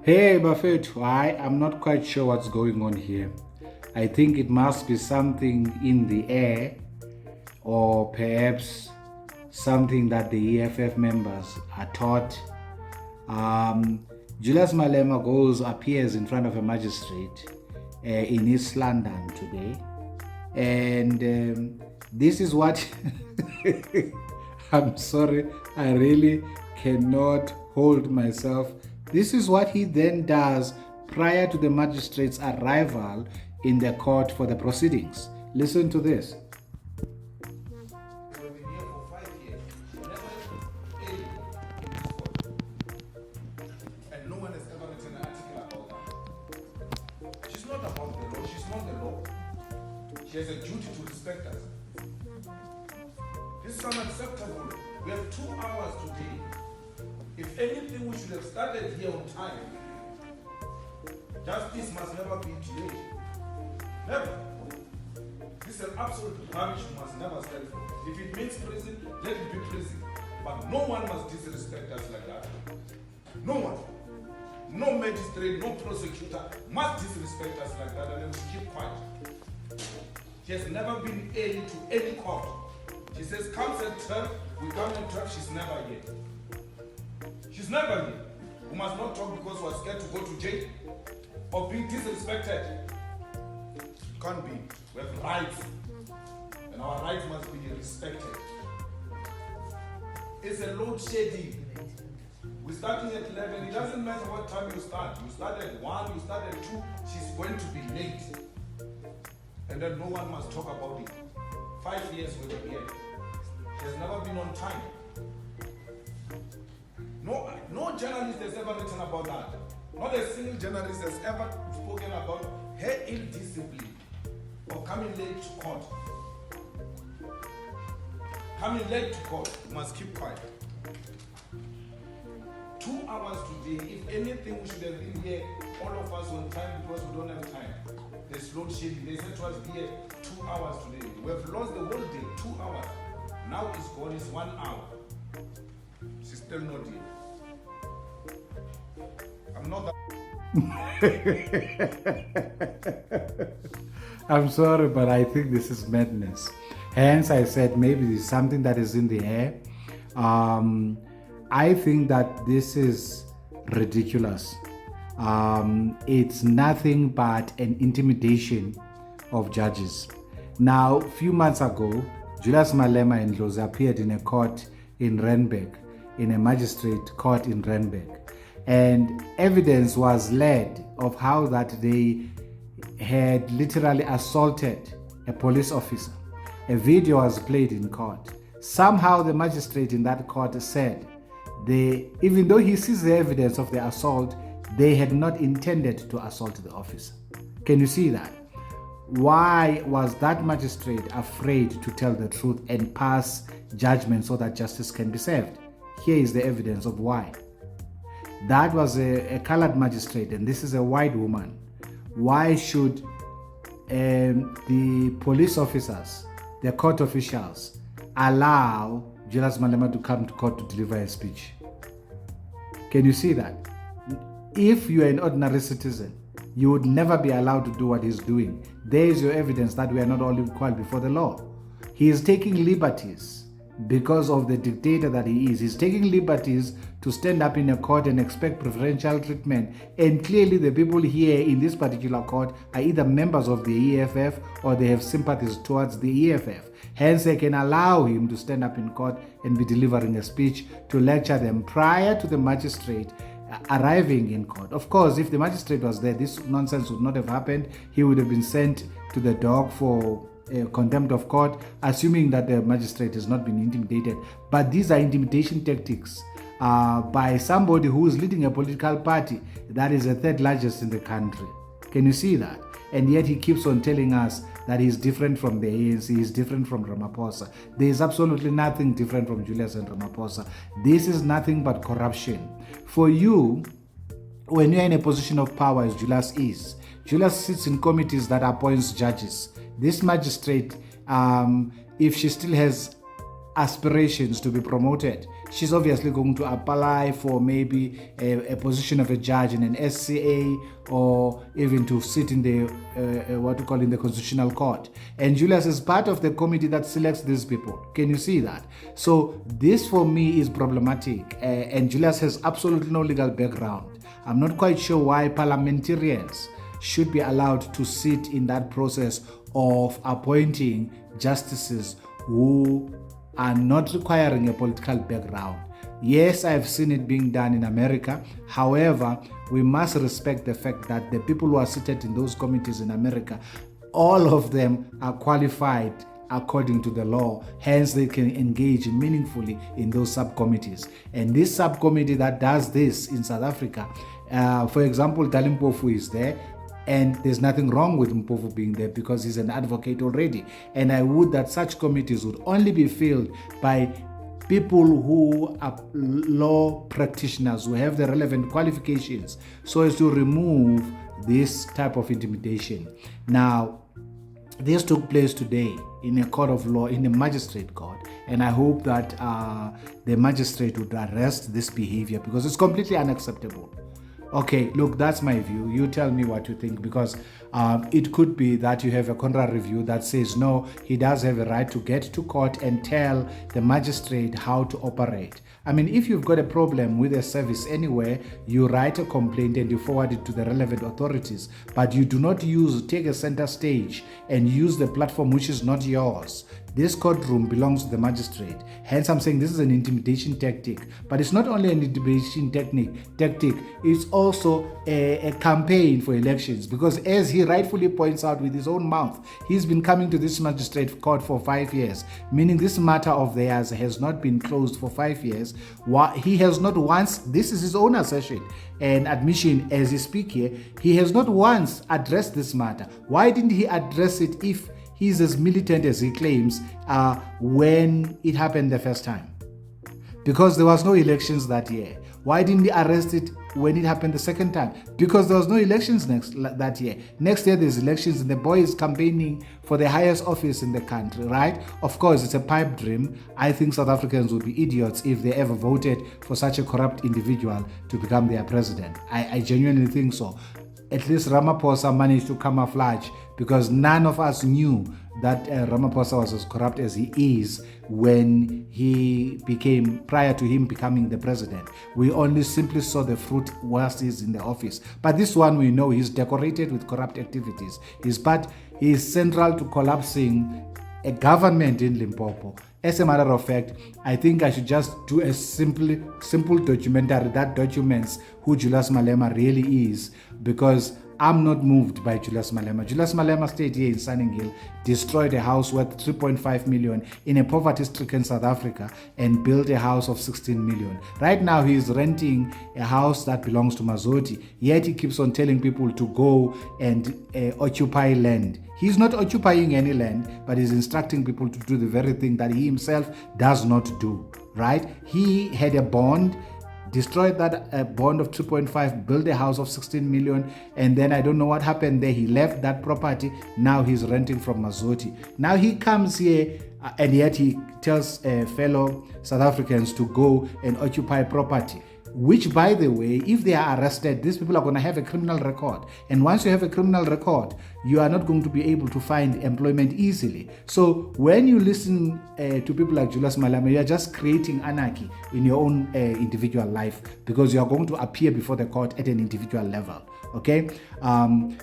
Hey, Buffett, I'm not quite sure what's going on here. I think it must be something in the air, or perhaps something that the EFF members are taught. Um, Julius Malema appears in front of a magistrate in East London today, and this is what I'm sorry, I really cannot hold myself. This is what he then does prior to the magistrate's arrival in the court for the proceedings. Listen to this. And no one has ever written an article about that. She's not about the law, she's not the law. She has a duty to respect us. This is unacceptable. We have 2 hours today. If anything, we should have started here on time. Justice must never be delayed. Never. This is an absolute rubbish we must never stand for. If it means prison, let it be prison. But no one must disrespect us like that. No one. No magistrate, no prosecutor must disrespect us like that, and then we keep quiet. She has never been early to any court. She says, comes at 12, we come at 12, she's never here. She's never here. We must not talk because we're scared to go to jail or being disrespected. It can't be. We have rights, and our rights must be respected. It's a load shedding. We're starting at 11. It doesn't matter what time you start. You start at 1, you start at 2. She's going to be late. And then no one must talk about it. 5 years we were here. She has never been on time. No journalist has ever written about that. Not a single journalist has ever spoken about her ill-discipline or coming late to court. Coming late to court, you must keep quiet. 2 hours today. If anything, we should have been here, all of us on time, because we don't have time. There's load shedding. They said to us be here 2 hours today. We have lost the whole day, 2 hours. Now it's gone, it's 1 hour. She's still not here. I'm not that. I'm sorry, but I think this is madness. Hence, I said maybe it's something that is in the air. I think that this is ridiculous. It's nothing but an intimidation of judges. Now, a few months ago, Julius Malema and Loza appeared in a court in Randburg, in a magistrate court in Randburg. And evidence was led of how that they had literally assaulted a police officer. A video was played in court. Somehow the magistrate in that court said even though he sees the evidence of the assault, they had not intended to assault the officer. Can you see that? Why was that magistrate afraid to tell the truth and pass judgment so that justice can be served? Here is the evidence of why. That was a colored magistrate, and this is a white woman. Why should the police officers, the court officials, allow Julius Malema to come to court to deliver a speech? Can you see that? If you are an ordinary citizen, you would never be allowed to do what he's doing. There is your evidence that we are not all equal before the law. He is taking liberties because of the dictator that he is. He's taking liberties to stand up in a court and expect preferential treatment. And clearly the people here in this particular court are either members of the EFF or they have sympathies towards the EFF. Hence, they can allow him to stand up in court and be delivering a speech to lecture them prior to the magistrate arriving in court. Of course, if the magistrate was there, this nonsense would not have happened. He would have been sent to the dock for contempt of court, assuming that the magistrate has not been intimidated. But these are intimidation tactics by somebody who is leading a political party that is the third largest in the country. Can you see that? And yet he keeps on telling us that he's different from the ANC, he's different from Ramaphosa. There is absolutely nothing different from Julius and Ramaphosa. This is nothing but corruption. For you, when you're in a position of power as Julius is, Julius sits in committees that appoints judges. This magistrate, if she still has aspirations to be promoted, she's obviously going to apply for maybe a position of a judge in an SCA, or even to sit in the in the Constitutional Court. And Julius is part of the committee that selects these people. Can you see that? So this for me is problematic, and Julius has absolutely no legal background. I'm not quite sure why parliamentarians should be allowed to sit in that process of appointing justices who are not requiring a political background. Yes, I've seen it being done in America. However, we must respect the fact that the people who are seated in those committees in America, all of them are qualified according to the law. Hence, they can engage meaningfully in those subcommittees. And this subcommittee that does this in South Africa, for example, Dalimpofu is there. And there's nothing wrong with Mpofu being there because he's an advocate already. And I would that such committees would only be filled by people who are law practitioners, who have the relevant qualifications, so as to remove this type of intimidation. Now, this took place today in a court of law, in a magistrate court, and I hope that the magistrate would arrest this behavior because it's completely unacceptable. Okay, look, that's my view. You tell me what you think, because it could be that you have a contrary view that says, no, he does have a right to get to court and tell the magistrate how to operate. I mean, if you've got a problem with a service anywhere, you write a complaint and you forward it to the relevant authorities, but you do not take a center stage and use the platform which is not yours. This courtroom belongs to the magistrate. Hence, I'm saying this is an intimidation tactic. But it's not only an intimidation tactic, it's also a campaign for elections. Because as he rightfully points out with his own mouth, he's been coming to this magistrate court for 5 years, meaning this matter of theirs has not been closed for 5 years. He has not once, this is his own assertion and admission as he speaks here, he has not once addressed this matter. Why didn't he address it if he's as militant as he claims when it happened the first time? Because there was no elections that year. Why didn't he arrest it when it happened the second time? Because there was no elections that year. Next year there's elections and the boy is campaigning for the highest office in the country, right? Of course, it's a pipe dream. I think South Africans would be idiots if they ever voted for such a corrupt individual to become their president. I genuinely think so. At least Ramaphosa managed to camouflage, because none of us knew that Ramaphosa was as corrupt as he is when prior to him becoming the president. We only simply saw the fruit whilst he's in the office. But this one we know he's decorated with corrupt activities. He is central to collapsing a government in Limpopo. As a matter of fact, I think I should just do a simple documentary that documents who Julius Malema really is, because I'm not moved by Julius Malema. Julius Malema stayed here in Sunninghill, destroyed a house worth 3.5 million in a poverty-stricken South Africa, and built a house of 16 million. Right now, he is renting a house that belongs to Mazoti, yet he keeps on telling people to go and occupy land. He's not occupying any land, but he's instructing people to do the very thing that he himself does not do, right? He had a bond, destroyed that bond of 2.5, built a house of 16 million, and then I don't know what happened there. He left that property. Now he's renting from Mazoti. Now he comes here and yet he tells fellow South Africans to go and occupy property, which, by the way, if they are arrested, these people are going to have a criminal record. And once you have a criminal record, you are not going to be able to find employment easily. So when you listen to people like Julius Malema, you are just creating anarchy in your own individual life, because you are going to appear before the court at an individual level. Okay.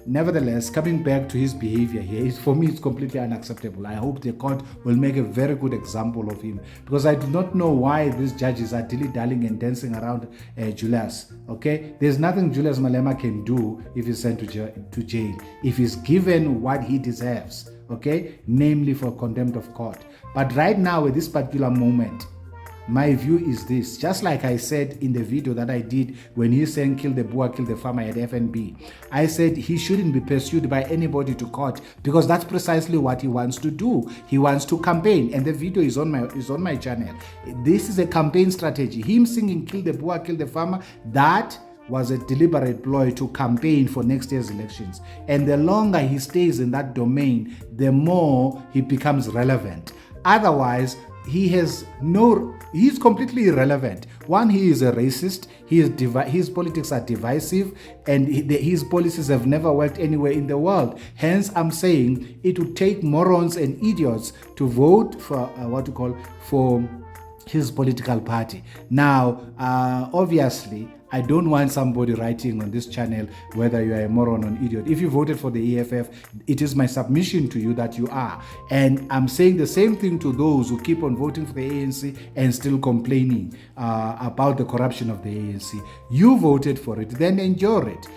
Nevertheless, coming back to his behavior here, for me, it's completely unacceptable. I hope the court will make a very good example of him, because I do not know why these judges are dilly-dallying and dancing around Julius. Okay, there's nothing Julius Malema can do if he's sent to jail, if he's given what he deserves. Okay, namely for contempt of court. But right now, at this particular moment, my view is this, just like I said in the video that I did when he's saying kill the Boer, kill the farmer at FNB. I said he shouldn't be pursued by anybody to court, because that's precisely what he wants to do. He wants to campaign, and the video is on my channel. This is a campaign strategy. Him singing kill the Boer, kill the farmer, that was a deliberate ploy to campaign for next year's elections. And the longer he stays in that domain, the more he becomes relevant. Otherwise, he's completely irrelevant. One, he is a racist. His politics are divisive, and his policies have never worked anywhere in the world. Hence, I'm saying it would take morons and idiots to vote for for his political party. Now, obviously, I don't want somebody writing on this channel whether you are a moron or an idiot. If you voted for the EFF, it is my submission to you that you are. And I'm saying the same thing to those who keep on voting for the ANC and still complaining about the corruption of the ANC. You voted for it, then endure it.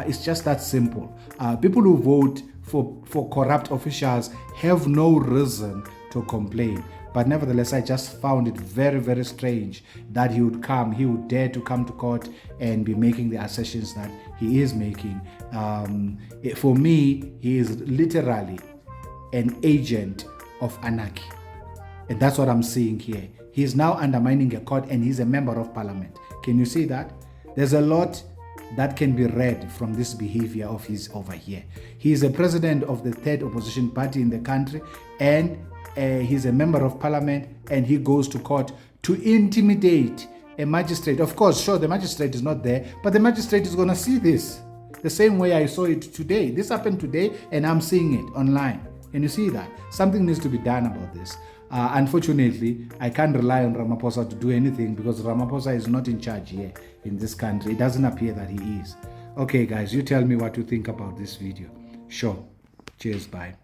It's just that simple. People who vote for corrupt officials have no reason to complain. But nevertheless, I just found it very, very strange that he would dare to come to court and be making the assertions that he is making. For me, he is literally an agent of anarchy. And that's what I'm seeing here. He's now undermining a court and he's a member of parliament. Can you see that? There's a lot that can be read from this behavior of his over here. He is a president of the third opposition party in the country, and he's a member of parliament, and he goes to court to intimidate a magistrate. Of course, sure, the magistrate is not there, but the magistrate is going to see this the same way I saw it today. This happened today, and I'm seeing it online. Can you see that? Something needs to be done about this. Unfortunately, I can't rely on Ramaphosa to do anything because Ramaphosa is not in charge here in this country. It doesn't appear that he is. Okay, guys, you tell me what you think about this video. Sure. Cheers. Bye.